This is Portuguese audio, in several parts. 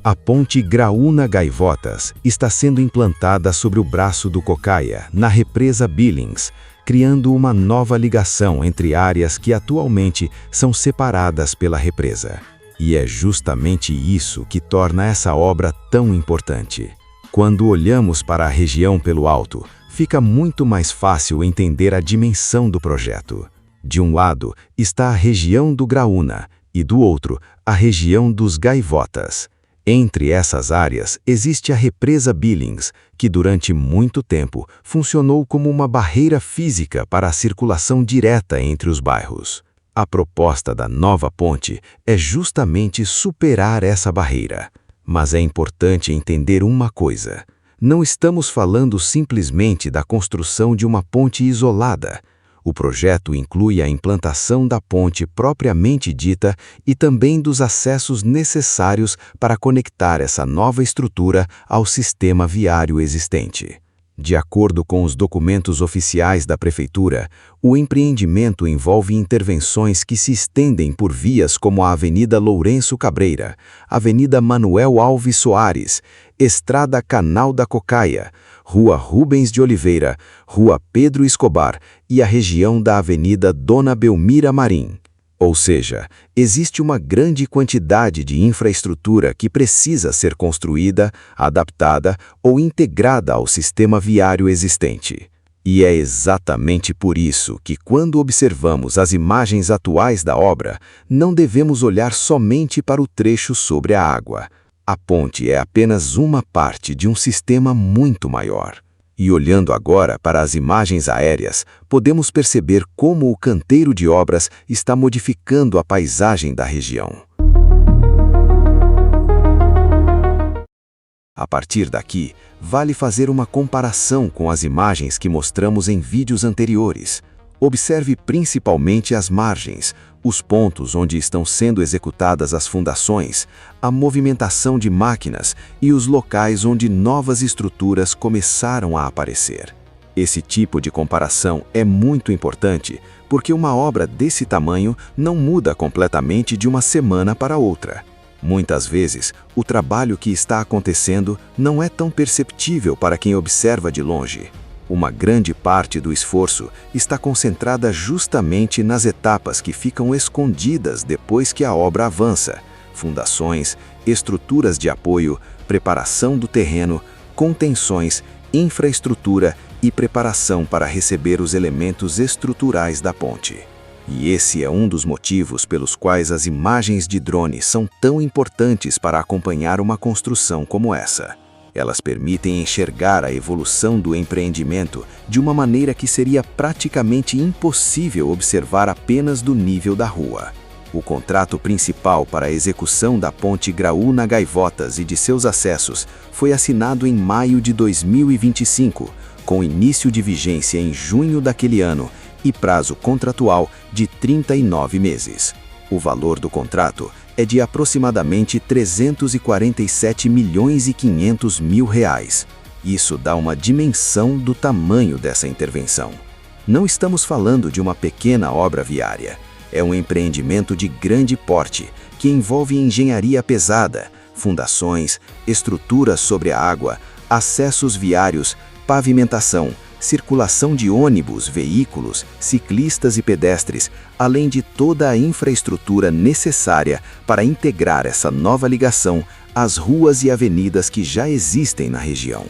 A ponte Graúna-Gaivotas está sendo implantada sobre o braço do Cocaia, na represa Billings, criando uma nova ligação entre áreas que atualmente são separadas pela represa. E é justamente isso que torna essa obra tão importante. Quando olhamos para a região pelo alto, fica muito mais fácil entender a dimensão do projeto. De um lado está a região do Graúna e do outro, a região dos Gaivotas. Entre essas áreas existe a represa Billings, que durante muito tempo funcionou como uma barreira física para a circulação direta entre os bairros. A proposta da nova ponte é justamente superar essa barreira. Mas é importante entender uma coisa: não estamos falando simplesmente da construção de uma ponte isolada. O projeto inclui a implantação da ponte propriamente dita e também dos acessos necessários para conectar essa nova estrutura ao sistema viário existente. De acordo com os documentos oficiais da Prefeitura, o empreendimento envolve intervenções que se estendem por vias como a Avenida Lourenço Cabreira, Avenida Manuel Alves Soares, Estrada Canal da Cocaia, Rua Rubens de Oliveira, Rua Pedro Escobar e a região da Avenida Dona Belmira Marim. Ou seja, existe uma grande quantidade de infraestrutura que precisa ser construída, adaptada ou integrada ao sistema viário existente. E é exatamente por isso que, quando observamos as imagens atuais da obra, não devemos olhar somente para o trecho sobre a água. A ponte é apenas uma parte de um sistema muito maior. E olhando agora para as imagens aéreas, podemos perceber como o canteiro de obras está modificando a paisagem da região. A partir daqui, vale fazer uma comparação com as imagens que mostramos em vídeos anteriores. Observe principalmente as margens, os pontos onde estão sendo executadas as fundações, a movimentação de máquinas e os locais onde novas estruturas começaram a aparecer. Esse tipo de comparação é muito importante, porque uma obra desse tamanho não muda completamente de uma semana para outra. Muitas vezes, o trabalho que está acontecendo não é tão perceptível para quem observa de longe. Uma grande parte do esforço está concentrada justamente nas etapas que ficam escondidas depois que a obra avança: fundações, estruturas de apoio, preparação do terreno, contenções, infraestrutura e preparação para receber os elementos estruturais da ponte. E esse é um dos motivos pelos quais as imagens de drone são tão importantes para acompanhar uma construção como essa. Elas permitem enxergar a evolução do empreendimento de uma maneira que seria praticamente impossível observar apenas do nível da rua. O contrato principal para a execução da ponte Graúna-Gaivotas e de seus acessos foi assinado em maio de 2025, com início de vigência em junho daquele ano e prazo contratual de 39 meses. O valor do contrato é de aproximadamente R$ 347.500.000. Isso dá uma dimensão do tamanho dessa intervenção. Não estamos falando de uma pequena obra viária. É um empreendimento de grande porte, que envolve engenharia pesada, fundações, estruturas sobre a água, acessos viários, pavimentação, circulação de ônibus, veículos, ciclistas e pedestres, além de toda a infraestrutura necessária para integrar essa nova ligação às ruas e avenidas que já existem na região.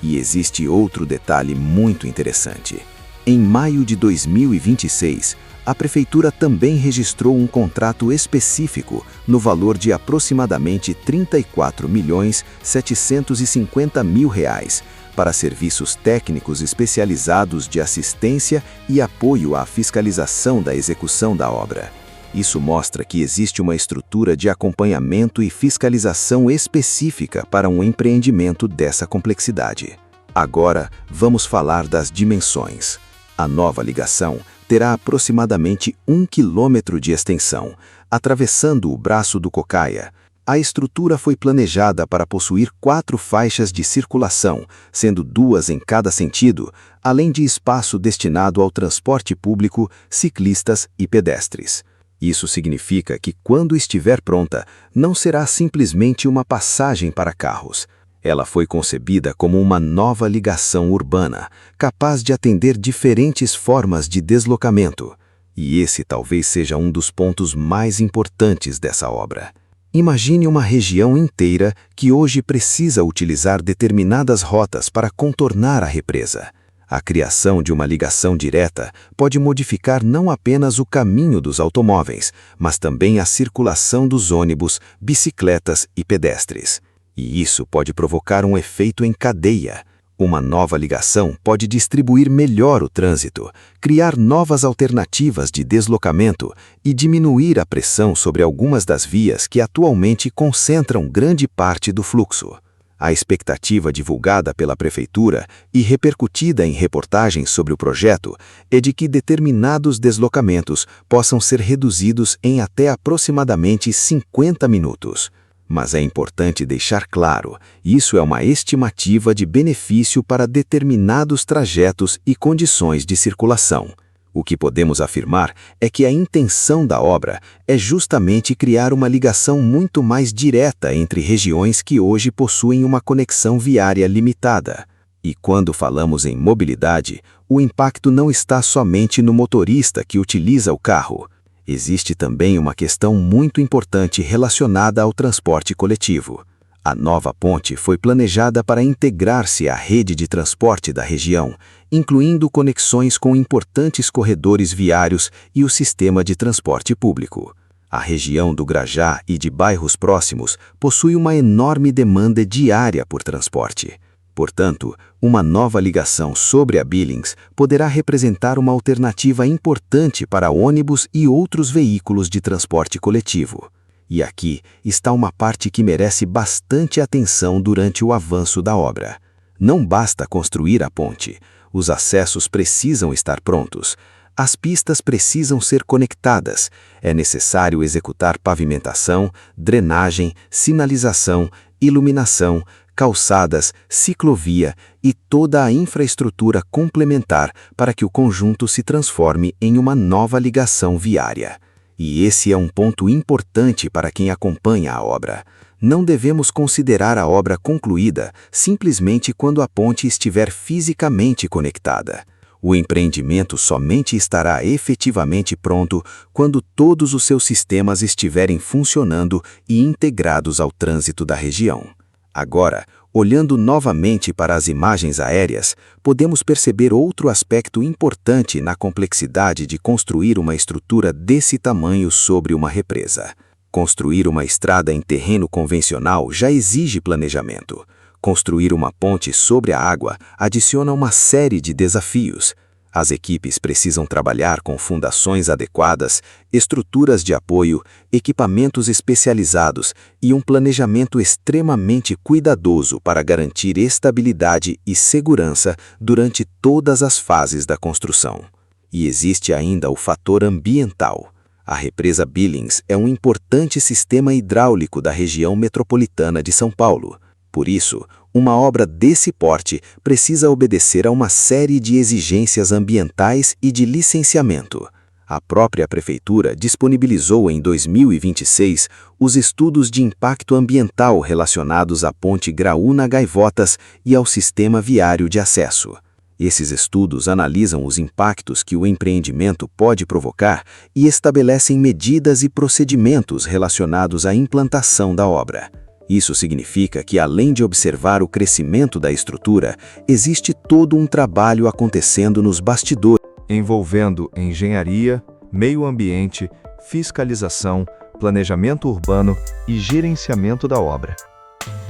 E existe outro detalhe muito interessante. Em maio de 2026, a Prefeitura também registrou um contrato específico no valor de aproximadamente R$ 34.750.000 para serviços técnicos especializados de assistência e apoio à fiscalização da execução da obra. Isso mostra que existe uma estrutura de acompanhamento e fiscalização específica para um empreendimento dessa complexidade. Agora, vamos falar das dimensões. A nova ligação terá aproximadamente 1 quilômetro de extensão, atravessando o braço do Cocaia. A estrutura foi planejada para possuir 4 faixas de circulação, sendo 2 em cada sentido, além de espaço destinado ao transporte público, ciclistas e pedestres. Isso significa que, quando estiver pronta, não será simplesmente uma passagem para carros. Ela foi concebida como uma nova ligação urbana, capaz de atender diferentes formas de deslocamento. E esse talvez seja um dos pontos mais importantes dessa obra. Imagine uma região inteira que hoje precisa utilizar determinadas rotas para contornar a represa. A criação de uma ligação direta pode modificar não apenas o caminho dos automóveis, mas também a circulação dos ônibus, bicicletas e pedestres. E isso pode provocar um efeito em cadeia. Uma nova ligação pode distribuir melhor o trânsito, criar novas alternativas de deslocamento e diminuir a pressão sobre algumas das vias que atualmente concentram grande parte do fluxo. A expectativa divulgada pela Prefeitura e repercutida em reportagens sobre o projeto é de que determinados deslocamentos possam ser reduzidos em até aproximadamente 50 minutos. Mas é importante deixar claro, isso é uma estimativa de benefício para determinados trajetos e condições de circulação. O que podemos afirmar é que a intenção da obra é justamente criar uma ligação muito mais direta entre regiões que hoje possuem uma conexão viária limitada. E quando falamos em mobilidade, o impacto não está somente no motorista que utiliza o carro. Existe também uma questão muito importante relacionada ao transporte coletivo. A nova ponte foi planejada para integrar-se à rede de transporte da região, incluindo conexões com importantes corredores viários e o sistema de transporte público. A região do Grajá e de bairros próximos possui uma enorme demanda diária por transporte. Portanto, uma nova ligação sobre a Billings poderá representar uma alternativa importante para ônibus e outros veículos de transporte coletivo. E aqui está uma parte que merece bastante atenção durante o avanço da obra. Não basta construir a ponte, os acessos precisam estar prontos. As pistas precisam ser conectadas, é necessário executar pavimentação, drenagem, sinalização, iluminação, calçadas, ciclovia e toda a infraestrutura complementar para que o conjunto se transforme em uma nova ligação viária. E esse é um ponto importante para quem acompanha a obra. Não devemos considerar a obra concluída simplesmente quando a ponte estiver fisicamente conectada. O empreendimento somente estará efetivamente pronto quando todos os seus sistemas estiverem funcionando e integrados ao trânsito da região. Agora, olhando novamente para as imagens aéreas, podemos perceber outro aspecto importante na complexidade de construir uma estrutura desse tamanho sobre uma represa. Construir uma estrada em terreno convencional já exige planejamento. Construir uma ponte sobre a água adiciona uma série de desafios. As equipes precisam trabalhar com fundações adequadas, estruturas de apoio, equipamentos especializados e um planejamento extremamente cuidadoso para garantir estabilidade e segurança durante todas as fases da construção. E existe ainda o fator ambiental. A represa Billings é um importante sistema hidráulico da região metropolitana de São Paulo. Por isso, uma obra desse porte precisa obedecer a uma série de exigências ambientais e de licenciamento. A própria Prefeitura disponibilizou em 2026 os estudos de impacto ambiental relacionados à ponte Graúna-Gaivotas e ao sistema viário de acesso. Esses estudos analisam os impactos que o empreendimento pode provocar e estabelecem medidas e procedimentos relacionados à implantação da obra. Isso significa que, além de observar o crescimento da estrutura, existe todo um trabalho acontecendo nos bastidores, envolvendo engenharia, meio ambiente, fiscalização, planejamento urbano e gerenciamento da obra.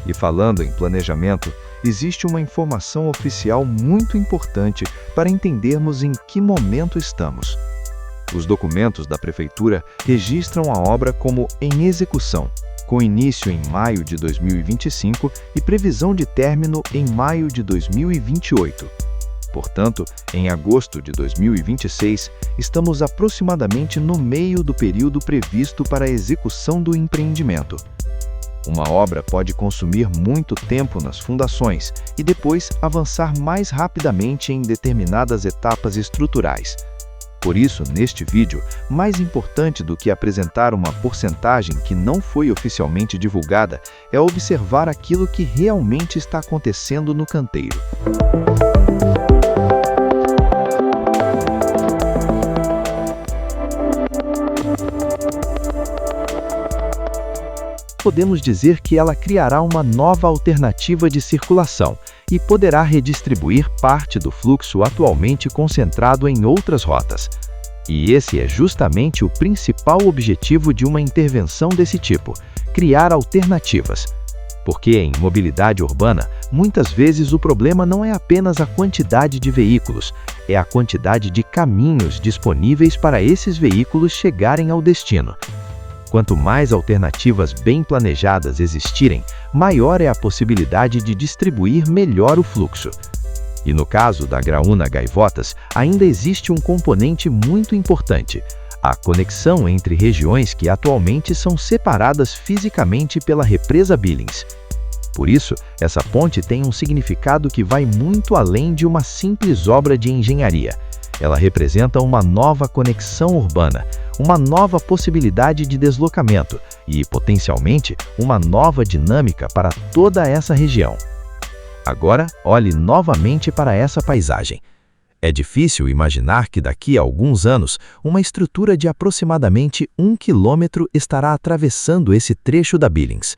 E falando em planejamento, existe uma informação oficial muito importante para entendermos em que momento estamos. Os documentos da Prefeitura registram a obra como em execução, com início em maio de 2025 e previsão de término em maio de 2028. Portanto, em agosto de 2026, estamos aproximadamente no meio do período previsto para a execução do empreendimento. Uma obra pode consumir muito tempo nas fundações e depois avançar mais rapidamente em determinadas etapas estruturais. Por isso, neste vídeo, mais importante do que apresentar uma porcentagem que não foi oficialmente divulgada, é observar aquilo que realmente está acontecendo no canteiro. Podemos dizer que ela criará uma nova alternativa de circulação e poderá redistribuir parte do fluxo atualmente concentrado em outras rotas. E esse é justamente o principal objetivo de uma intervenção desse tipo: criar alternativas. Porque em mobilidade urbana, muitas vezes o problema não é apenas a quantidade de veículos, é a quantidade de caminhos disponíveis para esses veículos chegarem ao destino. Quanto mais alternativas bem planejadas existirem, maior é a possibilidade de distribuir melhor o fluxo. E no caso da Graúna Gaivotas, ainda existe um componente muito importante: a conexão entre regiões que atualmente são separadas fisicamente pela represa Billings. Por isso, essa ponte tem um significado que vai muito além de uma simples obra de engenharia. Ela representa uma nova conexão urbana, uma nova possibilidade de deslocamento e, potencialmente, uma nova dinâmica para toda essa região. Agora, olhe novamente para essa paisagem. É difícil imaginar que daqui a alguns anos, uma estrutura de aproximadamente 1 quilômetro estará atravessando esse trecho da Billings.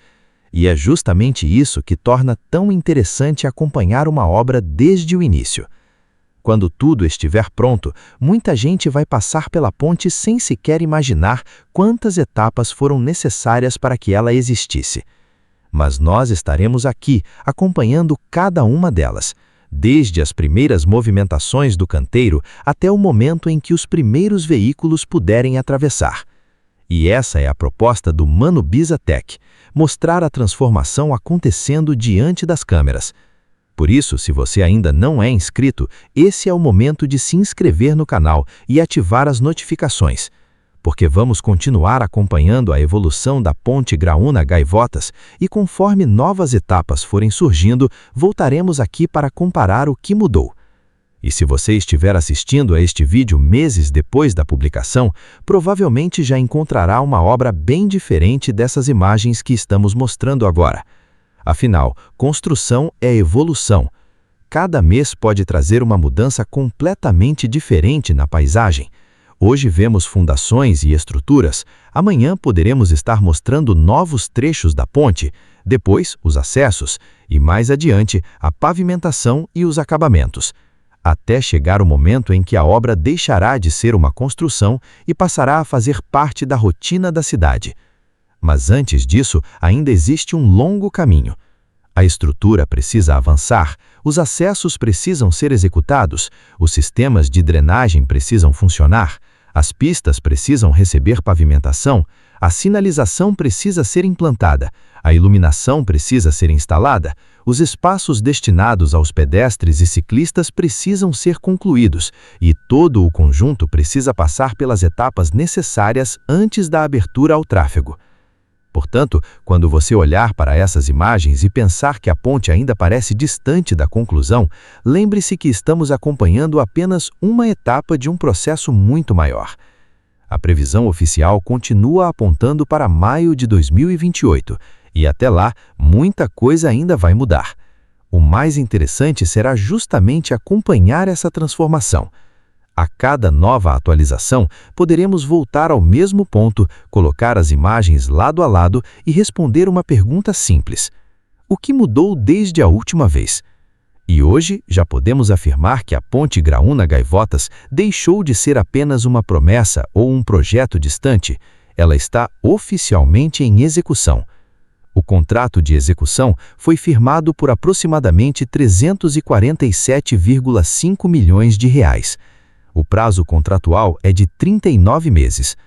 E é justamente isso que torna tão interessante acompanhar uma obra desde o início. Quando tudo estiver pronto, muita gente vai passar pela ponte sem sequer imaginar quantas etapas foram necessárias para que ela existisse. Mas nós estaremos aqui, acompanhando cada uma delas, desde as primeiras movimentações do canteiro até o momento em que os primeiros veículos puderem atravessar. E essa é a proposta do Mano Bizatec: mostrar a transformação acontecendo diante das câmeras. Por isso, se você ainda não é inscrito, esse é o momento de se inscrever no canal e ativar as notificações, porque vamos continuar acompanhando a evolução da ponte Graúna Gaivotas e, conforme novas etapas forem surgindo, voltaremos aqui para comparar o que mudou. E se você estiver assistindo a este vídeo meses depois da publicação, provavelmente já encontrará uma obra bem diferente dessas imagens que estamos mostrando agora. Afinal, construção é evolução. Cada mês pode trazer uma mudança completamente diferente na paisagem. Hoje vemos fundações e estruturas, amanhã poderemos estar mostrando novos trechos da ponte, depois os acessos e, mais adiante, a pavimentação e os acabamentos, até chegar o momento em que a obra deixará de ser uma construção e passará a fazer parte da rotina da cidade. Mas antes disso, ainda existe um longo caminho. A estrutura precisa avançar, os acessos precisam ser executados, os sistemas de drenagem precisam funcionar, as pistas precisam receber pavimentação, a sinalização precisa ser implantada, a iluminação precisa ser instalada, os espaços destinados aos pedestres e ciclistas precisam ser concluídos e todo o conjunto precisa passar pelas etapas necessárias antes da abertura ao tráfego. Portanto, quando você olhar para essas imagens e pensar que a ponte ainda parece distante da conclusão, lembre-se que estamos acompanhando apenas uma etapa de um processo muito maior. A previsão oficial continua apontando para maio de 2028, e até lá, muita coisa ainda vai mudar. O mais interessante será justamente acompanhar essa transformação. A cada nova atualização, poderemos voltar ao mesmo ponto, colocar as imagens lado a lado e responder uma pergunta simples: o que mudou desde a última vez? E hoje já podemos afirmar que a ponte Graúna Gaivotas deixou de ser apenas uma promessa ou um projeto distante, ela está oficialmente em execução. O contrato de execução foi firmado por aproximadamente 347,5 milhões de reais. O prazo contratual é de 39 meses.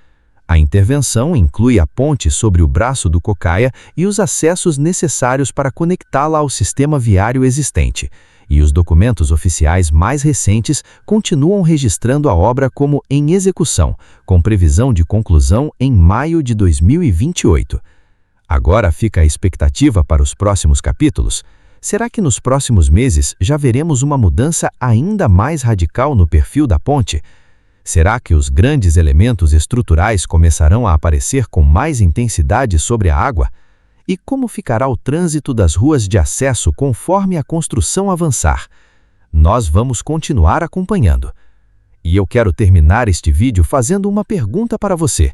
A intervenção inclui a ponte sobre o braço do Cocaia e os acessos necessários para conectá-la ao sistema viário existente, e os documentos oficiais mais recentes continuam registrando a obra como em execução, com previsão de conclusão em maio de 2028. Agora fica a expectativa para os próximos capítulos. Será que nos próximos meses já veremos uma mudança ainda mais radical no perfil da ponte? Será que os grandes elementos estruturais começarão a aparecer com mais intensidade sobre a água? E como ficará o trânsito das ruas de acesso conforme a construção avançar? Nós vamos continuar acompanhando. E eu quero terminar este vídeo fazendo uma pergunta para você.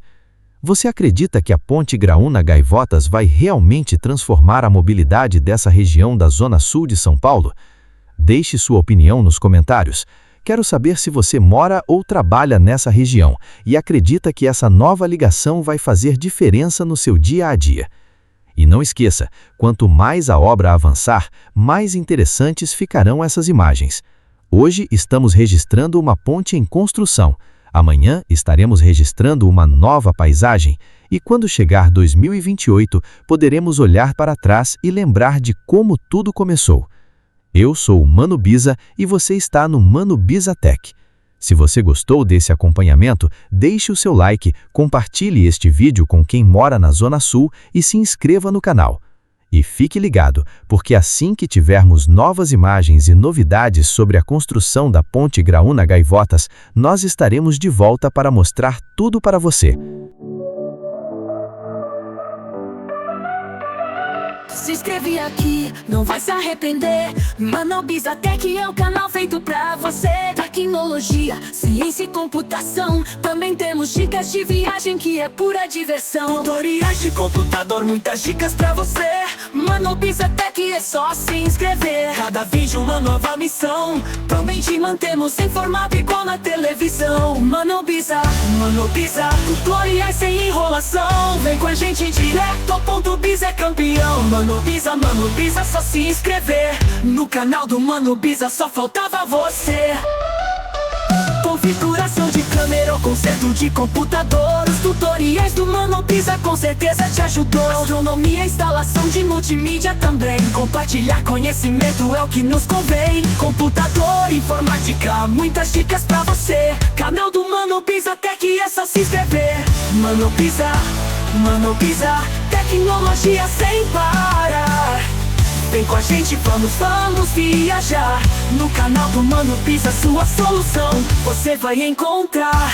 Você acredita que a Ponte Graúna-Gaivotas vai realmente transformar a mobilidade dessa região da Zona Sul de São Paulo? Deixe sua opinião nos comentários. Quero saber se você mora ou trabalha nessa região e acredita que essa nova ligação vai fazer diferença no seu dia a dia. E não esqueça, quanto mais a obra avançar, mais interessantes ficarão essas imagens. Hoje estamos registrando uma ponte em construção. Amanhã estaremos registrando uma nova paisagem. E quando chegar 2028, poderemos olhar para trás e lembrar de como tudo começou. Eu sou o Mano Biza e você está no Mano Biza Tech. Se você gostou desse acompanhamento, deixe o seu like, compartilhe este vídeo com quem mora na Zona Sul e se inscreva no canal. E fique ligado, porque assim que tivermos novas imagens e novidades sobre a construção da Ponte Graúna-Gaivotas, nós estaremos de volta para mostrar tudo para você. Se inscreve aqui, não vai se arrepender. Mano Biza Tech é o canal feito pra você. Tecnologia, ciência e computação. Também temos dicas de viagem que é pura diversão. Tutoriais de computador, muitas dicas pra você. Mano Biza Tech é só se inscrever. Cada vídeo uma nova missão. Também te mantemos informado igual na televisão. Mano Biza, tutoriais sem enrolação. Vem com a gente direto ao ponto, Biza é campeão. Mano Biza, só se inscrever. No canal do Mano Biza só faltava você. Configuração de câmera ou conserto de computador. Os tutoriais do Mano Biza com certeza te ajudou. Astronomia, instalação de multimídia também. Compartilhar conhecimento é o que nos convém. Computador, informática, muitas dicas pra você. Canal do Mano Biza Tech é só se inscrever. Mano Biza, tecnologia sem parar. Vem com a gente, vamos viajar. No canal do Mano Biza, sua solução você vai encontrar.